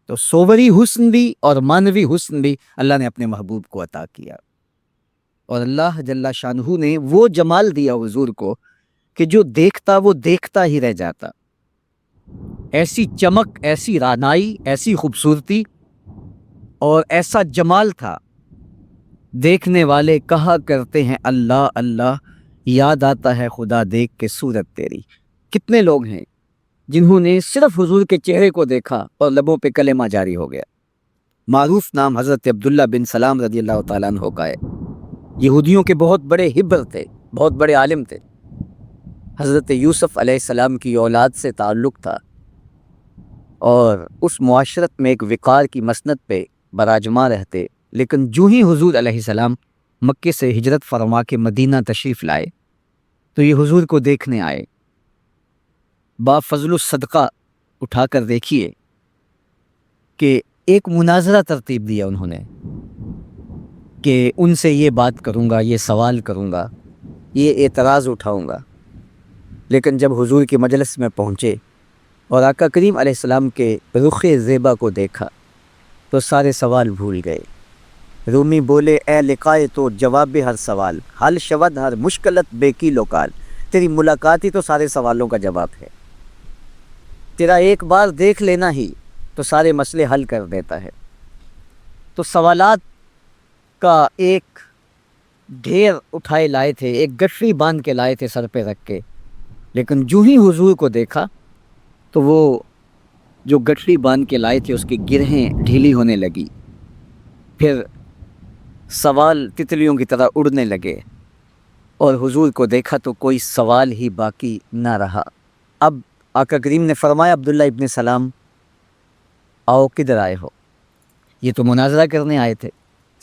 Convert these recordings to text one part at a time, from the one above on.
تو صوری حسن بھی اور مانوی حسن بھی اللہ نے اپنے محبوب کو عطا کیا، اور اللہ جل شانہ نے وہ جمال دیا حضور کو کہ جو دیکھتا وہ دیکھتا ہی رہ جاتا۔ ایسی چمک، ایسی رعنائی، ایسی خوبصورتی اور ایسا جمال تھا، دیکھنے والے کہا کرتے ہیں اللہ اللہ، یاد آتا ہے خدا دیکھ کے صورت تیری۔ کتنے لوگ ہیں جنہوں نے صرف حضور کے چہرے کو دیکھا اور لبوں پہ کلمہ جاری ہو گیا۔ معروف نام حضرت عبداللہ بن سلام رضی اللہ تعالیٰ عنہ کا ہے۔ یہودیوں کے بہت بڑے حبر تھے، بہت بڑے عالم تھے۔ حضرت یوسف علیہ السلام کی اولاد سے تعلق تھا، اور اس معاشرت میں ایک وقار کی مسند پہ براجماں رہتے، لیکن جو ہی حضور علیہ السلام مکے سے ہجرت فرما کے مدینہ تشریف لائے تو یہ حضور کو دیکھنے آئے۔ با فضل الصدقہ اٹھا کر دیکھیے کہ ایک مناظرہ ترتیب دیا انہوں نے کہ ان سے یہ بات کروں گا، یہ سوال کروں گا، یہ اعتراض اٹھاؤں گا، لیکن جب حضور کی مجلس میں پہنچے اور آقا کریم علیہ السلام کے رخ زیبا کو دیکھا تو سارے سوال بھول گئے۔ رومی بولے اے لقائے تو جواب ہر سوال، حل شود ہر مشکلت بے کی لوکال۔ تیری ملاقات ہی تو سارے سوالوں کا جواب ہے، تیرا ایک بار دیکھ لینا ہی تو سارے مسئلے حل کر دیتا ہے۔ تو سوالات کا ایک ڈھیر اٹھائے لائے تھے، ایک گٹھری باندھ کے لائے تھے سر پہ رکھ کے، لیکن جو ہی حضور کو دیکھا تو وہ جو گٹھری باندھ کے لائے تھے اس کی گرہیں ڈھیلی ہونے لگی، پھر سوال تتلیوں کی طرح اڑنے لگے، اور حضور کو دیکھا تو کوئی سوال ہی باقی نہ رہا۔ اب آقا کریم نے فرمایا عبداللہ ابن سلام آؤ کدھر آئے ہو؟ یہ تو مناظرہ کرنے آئے تھے،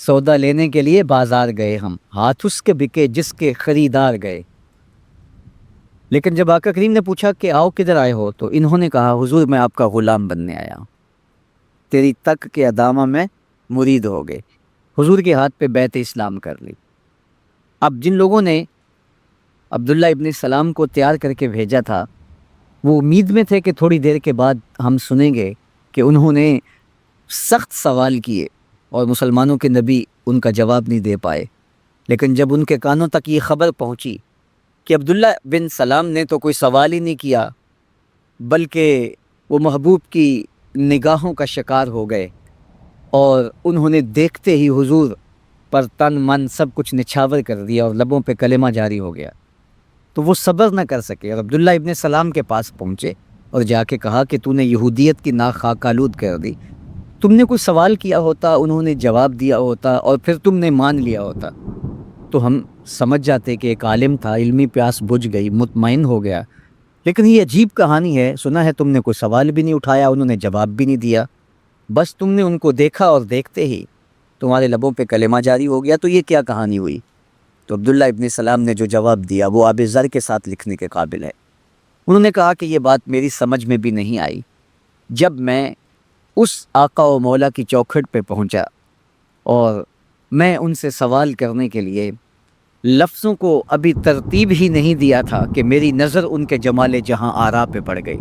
سودا لینے کے لیے بازار گئے ہم، ہاتھ اس کے بکے جس کے خریدار گئے۔ لیکن جب آقا کریم نے پوچھا کہ آؤ کدھر آئے ہو تو انہوں نے کہا حضور میں آپ کا غلام بننے آیا ہوں، تیری تک کے ادامہ میں مرید ہو گئے۔ حضور کے ہاتھ پہ بیعت اسلام کر لی۔ اب جن لوگوں نے عبداللہ ابن سلام کو تیار کر کے بھیجا تھا وہ امید میں تھے کہ تھوڑی دیر کے بعد ہم سنیں گے کہ انہوں نے سخت سوال کیے اور مسلمانوں کے نبی ان کا جواب نہیں دے پائے، لیکن جب ان کے کانوں تک یہ خبر پہنچی کہ عبداللہ بن سلام نے تو کوئی سوال ہی نہیں کیا بلکہ وہ محبوب کی نگاہوں کا شکار ہو گئے، اور انہوں نے دیکھتے ہی حضور پر تن من سب کچھ نچھاور کر دیا اور لبوں پہ کلمہ جاری ہو گیا، تو وہ صبر نہ کر سکے اور عبداللہ ابن سلام کے پاس پہنچے اور جا کے کہا کہ تو نے یہودیت کی ناک خاک آلود کر دی، تم نے کوئی سوال کیا ہوتا، انہوں نے جواب دیا ہوتا اور پھر تم نے مان لیا ہوتا تو ہم سمجھ جاتے کہ ایک عالم تھا، علمی پیاس بجھ گئی، مطمئن ہو گیا۔ لیکن یہ عجیب کہانی ہے، سنا ہے تم نے کوئی سوال بھی نہیں اٹھایا، انہوں نے جواب بھی نہیں دیا، بس تم نے ان کو دیکھا اور دیکھتے ہی تمہارے لبوں پہ کلمہ جاری ہو گیا، تو یہ کیا کہانی ہوئی؟ تو عبداللہ ابن سلام نے جو جواب دیا وہ آب زر کے ساتھ لکھنے کے قابل ہے۔ انہوں نے کہا کہ یہ بات میری سمجھ میں بھی نہیں آئی، جب میں اس آقا و مولا کی چوکھٹ پہ پہنچا اور میں ان سے سوال کرنے کے لیے لفظوں کو ابھی ترتیب ہی نہیں دیا تھا کہ میری نظر ان کے جمال جہاں آرا پہ پڑ گئی۔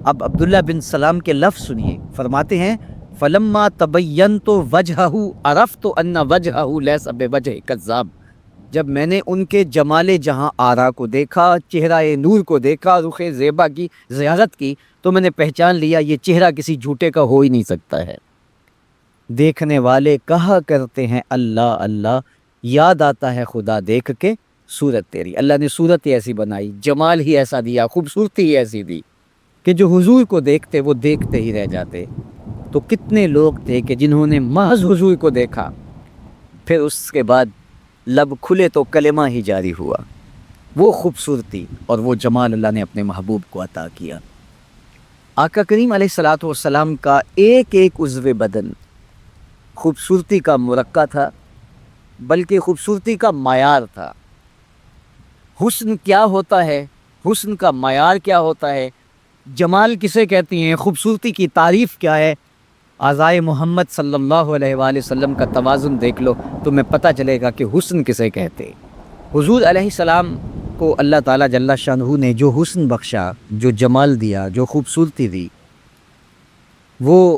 اب عبداللہ بن سلام کے لفظ سنیے، فرماتے ہیں فلما تبینت وجہہ عرفت ان وجہہ لیس بوجہ کذاب، جب میں نے ان کے جمال جہاں آرا کو دیکھا، چہرہ نور کو دیکھا، رخ زیبا کی زیارت کی، تو میں نے پہچان لیا یہ چہرہ کسی جھوٹے کا ہو ہی نہیں سکتا ہے۔ دیکھنے والے کہا کرتے ہیں اللہ اللہ، یاد آتا ہے خدا دیکھ کے صورت تیری۔ اللہ نے صورت ہی ایسی بنائی، جمال ہی ایسا دیا، خوبصورتی ہی ایسی دی کہ جو حضور کو دیکھتے وہ دیکھتے ہی رہ جاتے۔ تو کتنے لوگ تھے کہ جنہوں نے محض حضور کو دیکھا، پھر اس کے بعد لب کھلے تو کلمہ ہی جاری ہوا۔ وہ خوبصورتی اور وہ جمال اللہ نے اپنے محبوب کو عطا کیا۔ آقا کریم علیہ الصلوۃ والسلام کا ایک ایک عضو بدن خوبصورتی کا مرقع تھا، بلکہ خوبصورتی کا معیار تھا۔ حسن کیا ہوتا ہے، حسن کا معیار کیا ہوتا ہے، جمال کسے کہتی ہیں، خوبصورتی کی تعریف کیا ہے، اعضائے محمد صلی اللہ علیہ وآلہ وسلم کا توازن دیکھ لو تمہیں پتہ چلے گا کہ حسن کسے کہتے۔ حضور علیہ السلام کو اللہ تعالیٰ جل شانہ نے جو حسن بخشا، جو جمال دیا، جو خوبصورتی دی، وہ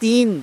3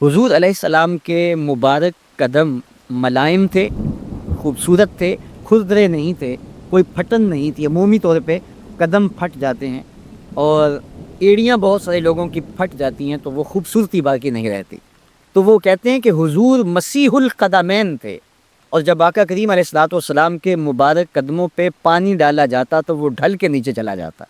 حضور علیہ السلام کے مبارک قدم ملائم تھے، خوبصورت تھے، کھردرے نہیں تھے، کوئی پھٹن نہیں تھی۔ عمومی طور پہ قدم پھٹ جاتے ہیں اور ایڑیاں بہت سارے لوگوں کی پھٹ جاتی ہیں تو وہ خوبصورتی باقی نہیں رہتی۔ تو وہ کہتے ہیں کہ حضور مسیح القدمین تھے، اور جب آقا کریم علیہ الصلوۃ والسلام کے مبارک قدموں پہ پانی ڈالا جاتا تو وہ ڈھل کے نیچے چلا جاتا۔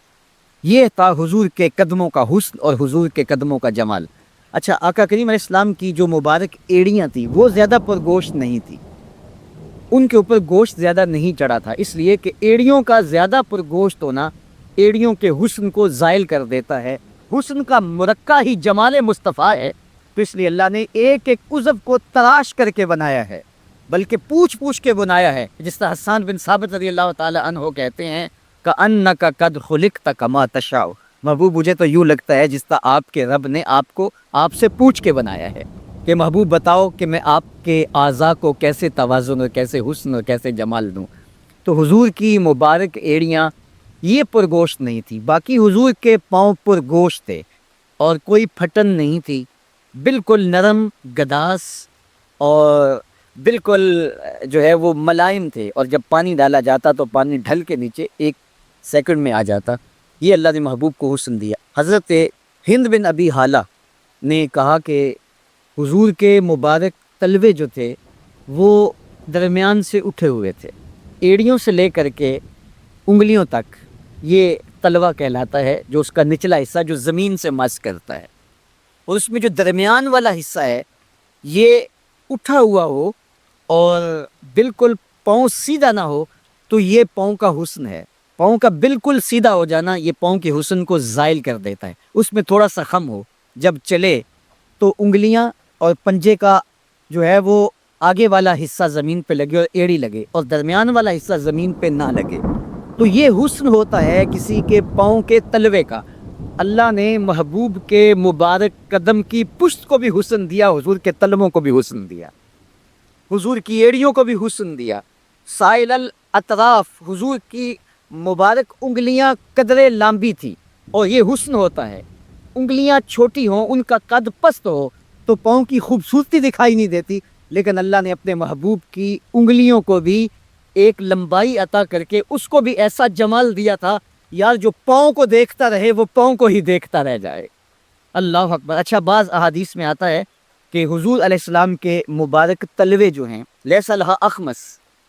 یہ تھا حضور کے قدموں کا حسن اور حضور کے قدموں کا جمال۔ اچھا، آقا کریم علیہ السلام کی جو مبارک ایڑیاں تھیں وہ زیادہ پرگوشت نہیں تھی، ان کے اوپر گوشت زیادہ نہیں چڑھا تھا، اس لیے کہ ایڑیوں کا زیادہ پرگوشت ہونا ایڑیوں کے حسن کو زائل کر دیتا ہے۔ حسن کا مرقع ہی جمال مصطفیٰ ہے، تو اس لیے اللہ نے ایک ایک عضو کو تراش کر کے بنایا ہے، بلکہ پوچھ پوچھ کے بنایا ہے، جس طرح حسان بن ثابت رضی اللہ تعالی عنہ کہتے ہیں کأنک قد خلقت کما تشاء، محبوب مجھے تو یوں لگتا ہے جس طرح آپ کے رب نے آپ کو آپ سے پوچھ کے بنایا ہے کہ محبوب بتاؤ کہ میں آپ کے اعضاء کو کیسے توازن اور کیسے حسن اور کیسے جمال دوں۔ تو حضور کی مبارک ایڑیاں یہ پرگوشت نہیں تھی، باقی حضور کے پاؤں پرگوشت تھے اور کوئی پھٹن نہیں تھی، بالکل نرم گداس اور بالکل جو ہے وہ ملائم تھے، اور جب پانی ڈالا جاتا تو پانی ڈھل کے نیچے ایک سیکنڈ میں آ جاتا۔ یہ اللہ نے محبوب کو حسن دیا۔ حضرت ہند بن ابی حالہ نے کہا کہ حضور کے مبارک تلوے جو تھے وہ درمیان سے اٹھے ہوئے تھے، ایڑیوں سے لے کر کے انگلیوں تک یہ تلوہ کہلاتا ہے، جو اس کا نچلا حصہ جو زمین سے مس کرتا ہے، اور اس میں جو درمیان والا حصہ ہے یہ اٹھا ہوا ہو اور بالکل پاؤں سیدھا نہ ہو تو یہ پاؤں کا حسن ہے۔ پاؤں کا بالکل سیدھا ہو جانا یہ پاؤں کے حسن کو زائل کر دیتا ہے۔ اس میں تھوڑا سا خم ہو، جب چلے تو انگلیاں اور پنجے کا جو ہے وہ آگے والا حصہ زمین پہ لگے اور ایڑی لگے، اور درمیان والا حصہ زمین پہ نہ لگے، تو یہ حسن ہوتا ہے کسی کے پاؤں کے تلوے کا۔ اللہ نے محبوب کے مبارک قدم کی پشت کو بھی حسن دیا، حضور کے تلووں کو بھی حسن دیا، حضور کی ایڑیوں کو بھی حسن دیا۔ سائل الاطراف، حضور کی مبارک انگلیاں قدرے لامبی تھی، اور یہ حسن ہوتا ہے۔ انگلیاں چھوٹی ہوں، ان کا قد پست ہو تو پاؤں کی خوبصورتی دکھائی نہیں دیتی، لیکن اللہ نے اپنے محبوب کی انگلیوں کو بھی ایک لمبائی عطا کر کے اس کو بھی ایسا جمال دیا تھا یار جو پاؤں کو دیکھتا رہے وہ پاؤں کو ہی دیکھتا رہ جائے۔ اللہ اکبر۔ اچھا، بعض احادیث میں آتا ہے کہ حضور علیہ السلام کے مبارک تلوے جو ہیں لیس لہا اخمس،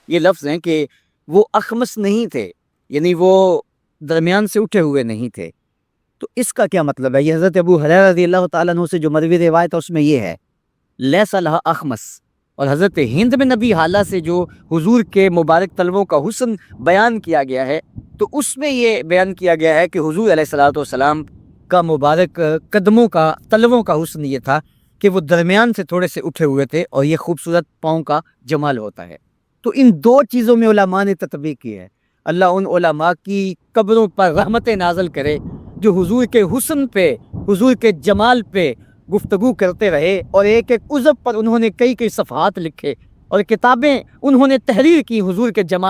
یہ لفظ ہیں کہ وہ اخمس نہیں تھے، یعنی وہ درمیان سے اٹھے ہوئے نہیں تھے۔ تو اس کا کیا مطلب ہے؟ یہ حضرت ابو ہریرہ رضی اللہ تعالیٰ عنہ سے جو مروی روایت ہے اس میں یہ ہے لیس لہا اخمس، اور حضرت ہند بن ابی حالہ سے جو حضور کے مبارک تلووں کا حسن بیان کیا گیا ہے تو اس میں یہ بیان کیا گیا ہے کہ حضور علیہ الصلوۃ والسلام کا مبارک قدموں کا تلووں کا حسن یہ تھا کہ وہ درمیان سے تھوڑے سے اٹھے ہوئے تھے، اور یہ خوبصورت پاؤں کا جمال ہوتا ہے۔ تو ان دو چیزوں میں علماء نے تطبیق کی ہے۔ اللہ ان علماء کی قبروں پر رحمتیں نازل کرے جو حضور کے حسن پہ، حضور کے جمال پہ گفتگو کرتے رہے، اور ایک ایک عضو پر انہوں نے کئی کئی صفحات لکھے اور کتابیں انہوں نے تحریر کی حضور کے جمال